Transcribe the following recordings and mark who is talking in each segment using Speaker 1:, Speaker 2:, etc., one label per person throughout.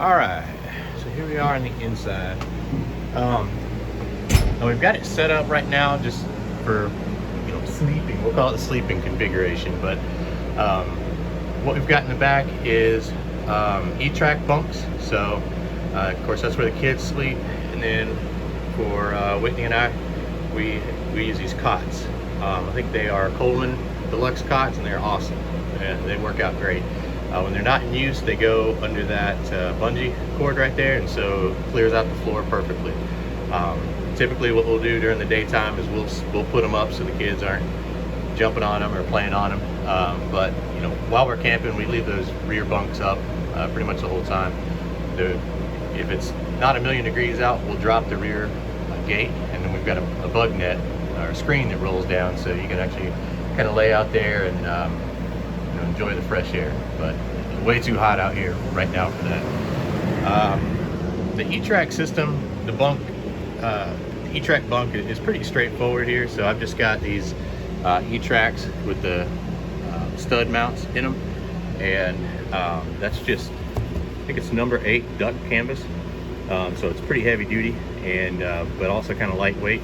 Speaker 1: All right, so here we are on the inside. And we've got it set up right now just for sleeping. We'll call it the sleeping configuration. But what we've got in the back is E-track bunks. So of course that's where the kids sleep. And then for Whitney and I, we use these cots. I think they are Coleman deluxe cots, and they're awesome. And they work out great. When they're not in use, they go under that bungee cord right there, and so it clears out the floor perfectly. Typically what we'll do during the daytime is we'll put them up so the kids aren't jumping on them or playing on them. But while we're camping, we leave those rear bunks up pretty much the whole time. If it's not 1,000,000 degrees out, we'll drop the rear gate, and then we've got a bug net or screen that rolls down, so you can actually kind of lay out there and enjoy the fresh air. But it's way too hot out here right now for that. The E-track system, the bunk, E-track bunk is pretty straightforward here. So I've just got these E-tracks with the stud mounts in them, and that's just, I think it's number 8 duck canvas. So it's pretty heavy duty, and but also kind of lightweight.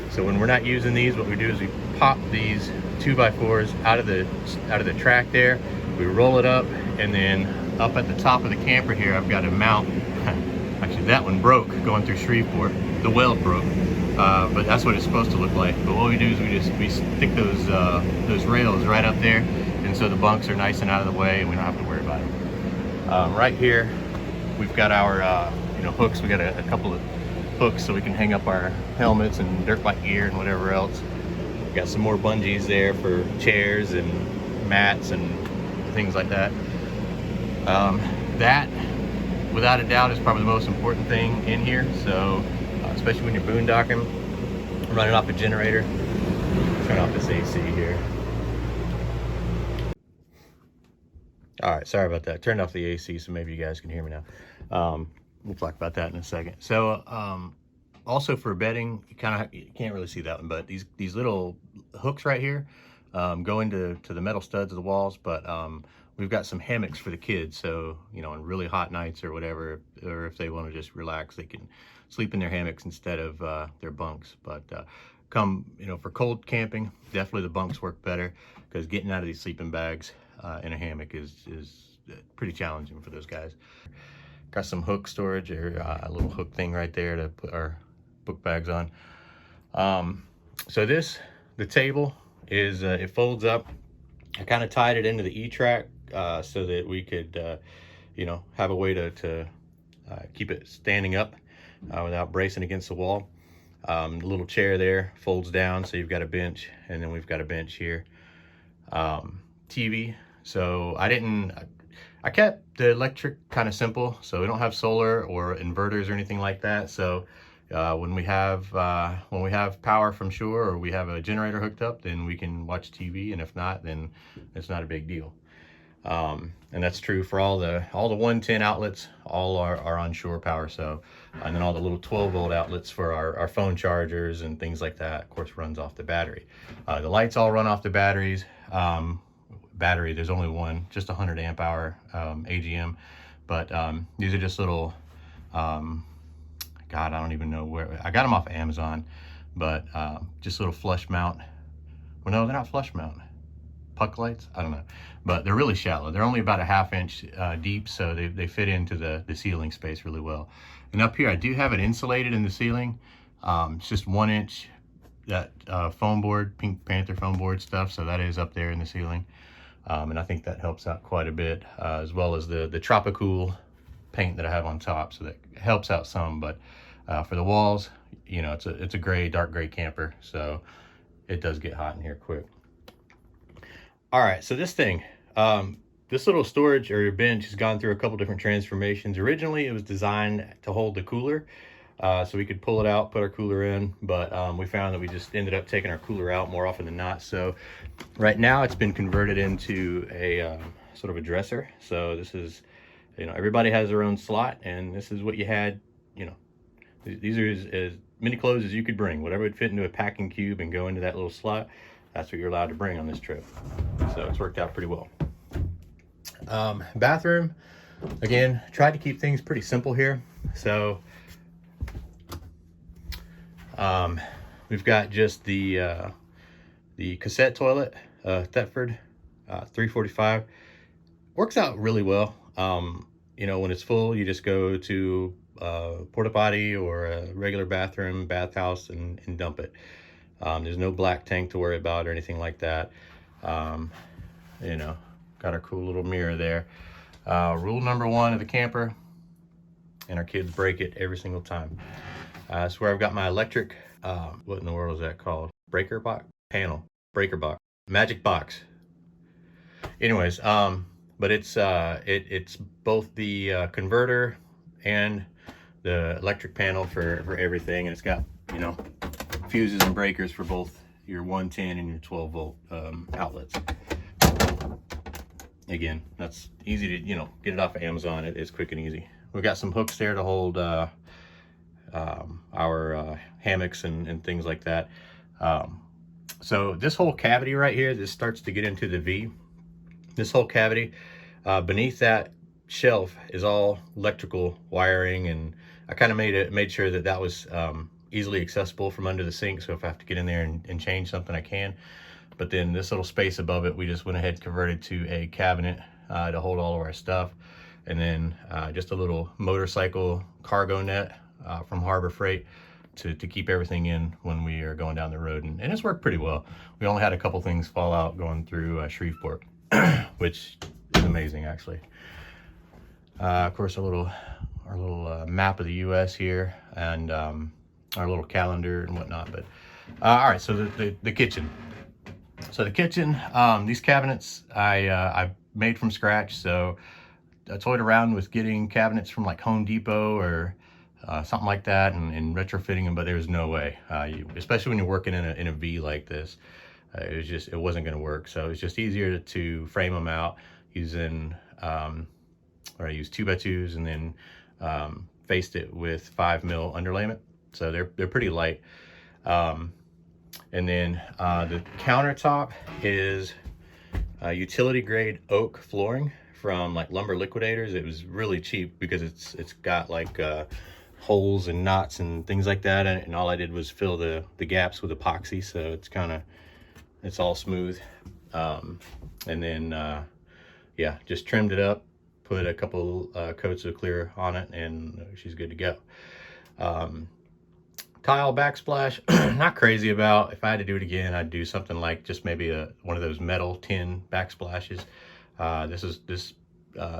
Speaker 1: So when we're not using these, what we do is we pop these 2x4s out of the track there. We roll it up, and then up at the top of the camper here, I've got a mount. Actually, that one broke going through Shreveport. The weld broke, but that's what it's supposed to look like. But what we do is we stick those rails right up there, and so the bunks are nice and out of the way, and we don't have to worry about them. Right here, we've got our hooks. We got a couple of hooks so we can hang up our helmets and dirt bike gear and whatever else. We've got some more bungees there for chairs and mats and things like that. That, without a doubt, is probably the most important thing in here. So, especially when you're boondocking, running off a generator. Turn off this AC here. All right, sorry about that. Turned off the AC, so maybe you guys can hear me now. We'll talk about that in a second. So, also for bedding, you can't really see that one, but these little hooks right here go into the metal studs of the walls. But we've got some hammocks for the kids, so on really hot nights or whatever, or if they want to just relax, they can sleep in their hammocks instead of their bunks. But for cold camping, definitely the bunks work better, because getting out of these sleeping bags in a hammock is pretty challenging for those guys. Got some hook storage, or a little hook thing right there to put our book bags on. So the table is, it folds up. I kind of tied it into the E-track so that we could, have a way to keep it standing up without bracing against the wall. The little chair there folds down, so you've got a bench, and then we've got a bench here. TV. So I kept the electric kind of simple, so we don't have solar or inverters or anything like that. So when we have power from shore, or we have a generator hooked up, then we can watch TV, and if not, then it's not a big deal. And that's true for all the 110 outlets. All are on shore power. So, and then all the little 12-volt outlets for our phone chargers and things like that, of course, runs off the battery. The lights all run off the batteries. Battery, there's only one, just 100 amp hour AGM, but these are just little God, I don't even know where I got them off of Amazon, but just little flush mount. Well, no, they're not flush mount, puck lights, I don't know, but they're really shallow. They're only about a ½ inch deep, so they fit into the ceiling space really well. And up here I do have it insulated in the ceiling. It's just 1 inch, that foam board, Pink Panther foam board stuff, so that is up there in the ceiling. And I think that helps out quite a bit, as well as the Tropicool paint that I have on top, so that helps out some. But for the walls, it's a dark gray camper, so it does get hot in here quick. All right, so this thing, this little storage or bench has gone through a couple different transformations. Originally, it was designed to hold the cooler, so we could pull it out, put our cooler in, but we found that we just ended up taking our cooler out more often than not. So right now it's been converted into a sort of a dresser. So this is, everybody has their own slot, and this is what you had. These are as many clothes as you could bring. Whatever would fit into a packing cube and go into that little slot, that's what you're allowed to bring on this trip. So it's worked out pretty well. Bathroom, Again, tried to keep things pretty simple here. So we've got just the cassette toilet, Thetford 345. Works out really well. You know, when it's full, you just go to porta potty or a regular bathhouse and dump it. There's no black tank to worry about or anything like that. You know, got our cool little mirror there. Rule number one of the camper, and our kids break it every single time. That's where I've got my electric, what in the world is that called? Breaker box? Panel. Breaker box. Magic box. Anyways, but it's both the converter and the electric panel for everything, and it's got, you know, fuses and breakers for both your 110 and your 12 volt outlets. Again, that's easy to, you know, get it off of Amazon. It's quick and easy. We've got some hooks there to hold our hammocks and things like that. So this whole cavity right here, this starts to get into the V. This whole cavity, beneath that shelf is all electrical wiring, and I kind of made sure that that was easily accessible from under the sink. So if I have to get in there and change something, I can. But then this little space above it, we just went ahead and converted to a cabinet to hold all of our stuff. And then just a little motorcycle cargo net from Harbor Freight to keep everything in when we are going down the road. And it's worked pretty well. We only had a couple things fall out going through Shreveport, which is amazing, actually. Of course, our little map of the U.S. here, and our little calendar and whatnot. But all right, so the kitchen. So the kitchen, these cabinets I made from scratch. So I toyed around with getting cabinets from like Home Depot or something like that and retrofitting them, but there was no way. Especially when you're working in a V like this, it wasn't going to work. So it's just easier to frame them out using, or I used 2x2s and then faced it with 5mm underlayment. So they're pretty light. And then the countertop is utility grade oak flooring from like Lumber Liquidators. It was really cheap because it's got like holes and knots and things like that, and all I did was fill the gaps with epoxy, so it's all smooth. And then yeah, just trimmed it up, put a couple coats of clear on it, and she's good to go. Tile backsplash, not crazy about. If I had to do it again, I'd do something like just maybe one of those metal tin backsplashes. This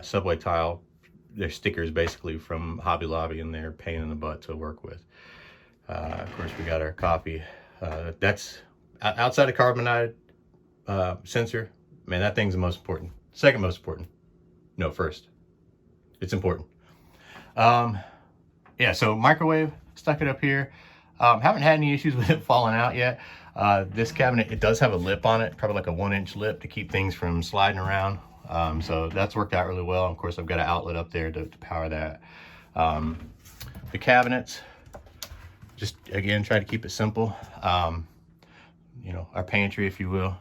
Speaker 1: Subway tile, they're stickers basically from Hobby Lobby, and they're a pain in the butt to work with. Of course, we got our coffee. That's outside of carbonite sensor. Man, that thing's the most important. Second most important. No, first. It's important. Yeah, so microwave, stuck it up here. Haven't had any issues with it falling out yet. This cabinet, it does have a lip on it, probably like a 1-inch lip to keep things from sliding around. So that's worked out really well. Of course, I've got an outlet up there to power that. The cabinets, just again, try to keep it simple. You know, our pantry, if you will.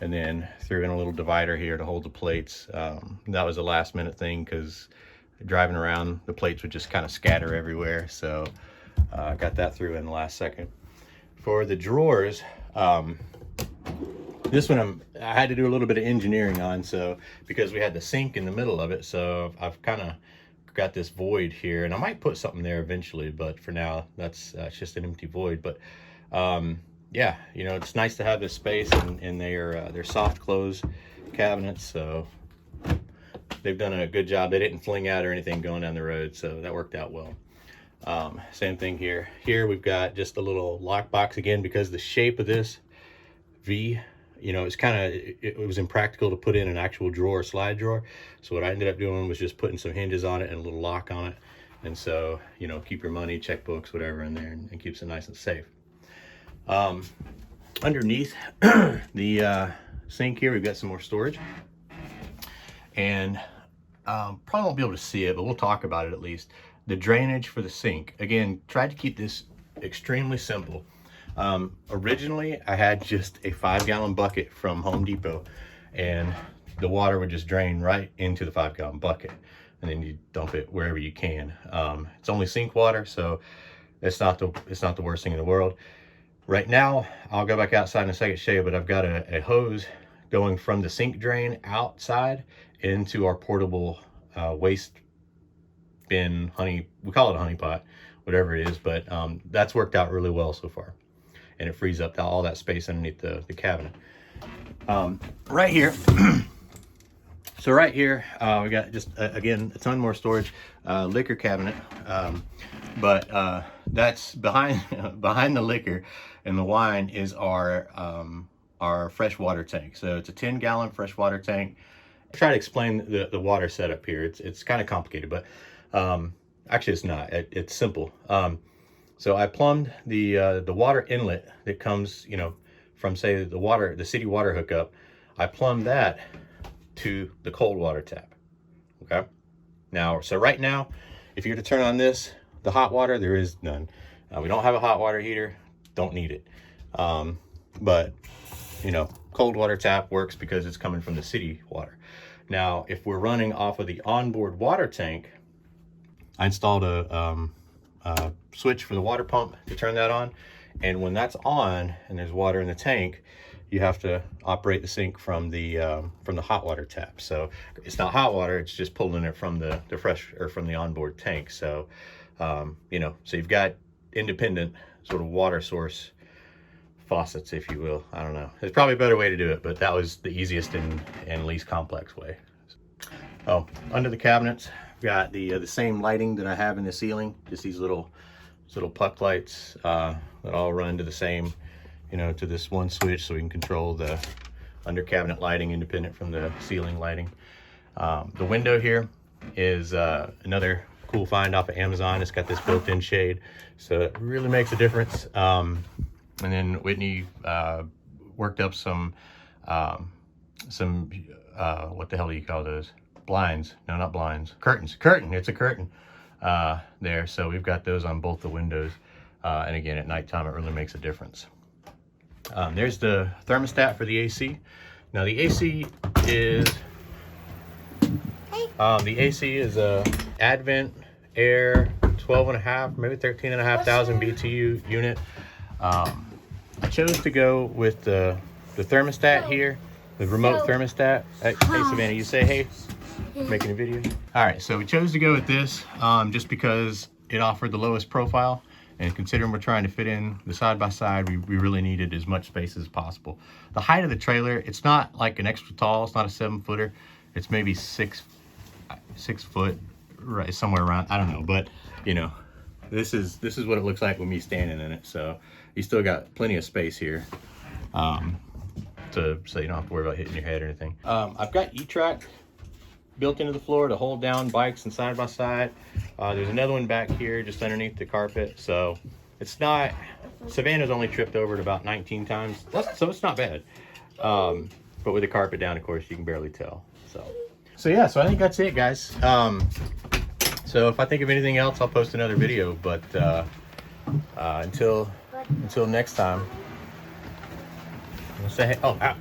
Speaker 1: And then threw in a little divider here to hold the plates. That was a last minute thing because driving around, the plates would just kind of scatter everywhere. So I got that through in the last second. For the drawers, this one I had to do a little bit of engineering on, so because we had the sink in the middle of it, so I've kind of got this void here, and I might put something there eventually, but for now that's just an empty void. But yeah, you know, it's nice to have this space, and they're soft close cabinets, so they've done a good job. They didn't fling out or anything going down the road, so that worked out well. Same thing here. Here we've got just a little lock box again, because the shape of this V, you know, it's kind of, it was impractical to put in an actual drawer, slide drawer. So what I ended up doing was just putting some hinges on it and a little lock on it. And so, you know, keep your money, checkbooks, whatever in there, and keeps it nice and safe. Underneath the sink here, we've got some more storage. And probably won't be able to see it, but we'll talk about it at least. The drainage for the sink, again, tried to keep this extremely simple. Originally I had just a 5-gallon bucket from Home Depot, and the water would just drain right into the 5-gallon bucket. and then you dump it wherever you can. It's only sink water, so it's not the worst thing in the world. Right now, I'll go back outside in a second, show you, but I've got a hose going from the sink drain outside into our portable waste bin, we call it a honey pot, whatever it is, but that's worked out really well so far. And it frees up all that space underneath the cabinet. Right here, so right here, we got just, again, a ton more storage, liquor cabinet, but that's behind the liquor and the wine is our freshwater tank. So it's a 10-gallon freshwater tank. I'll try to explain the water setup here. It's kind of complicated, but actually it's not. It's simple. So I plumbed the water inlet that comes, you know, from, say, the city water hookup. I plumbed that to the cold water tap. Okay. Now, so right now, if you were to turn on this, the hot water, there is none. We don't have a hot water heater. Don't need it. But you know, cold water tap works because it's coming from the city water. Now, if we're running off of the onboard water tank, I installed a switch for the water pump to turn that on. And when that's on and there's water in the tank, you have to operate the sink from the hot water tap. So it's not hot water, it's just pulling it from the fresh, or from the onboard tank. So, you know, so you've got independent sort of water source faucets, if you will. I don't know. There's probably a better way to do it, but that was the easiest and least complex way. Oh, under the cabinets, I've got the same lighting that I have in the ceiling, just these little puck lights that all run to the same, you know, to this one switch, so we can control the under cabinet lighting independent from the ceiling lighting. The window here is another cool find off of Amazon. It's got this built-in shade, so it really makes a difference. And then Whitney worked up some what the hell do you call those? Blinds? No, not blinds. Curtains. Curtain. It's a curtain there. So we've got those on both the windows. And again, at nighttime, it really makes a difference. There's the thermostat for the AC. Now the AC is a Advent Air 12.5, maybe 13,500 BTU unit. I chose to go with the thermostat here, the remote thermostat. Hey, Savannah, you say hey? Making a video. All right, so we chose to go with this just because it offered the lowest profile, and considering we're trying to fit in the side-by-side, we really needed as much space as possible. The height of the trailer, it's not like an extra tall, it's not a 7-footer, it's maybe 6 foot, right, somewhere around, I don't know, but you know, this is what it looks like with me standing in it. So you still got plenty of space here, so you don't have to worry about hitting your head or anything. I've got E-Track built into the floor to hold down bikes and side by side. There's another one back here just underneath the carpet. So it's not, Savannah's only tripped over it about 19 times. So it's not bad. But with the carpet down, of course, you can barely tell. So yeah, so I think that's it, guys. So if I think of anything else, I'll post another video, but until next time, I'm gonna say hey. Oh, ow.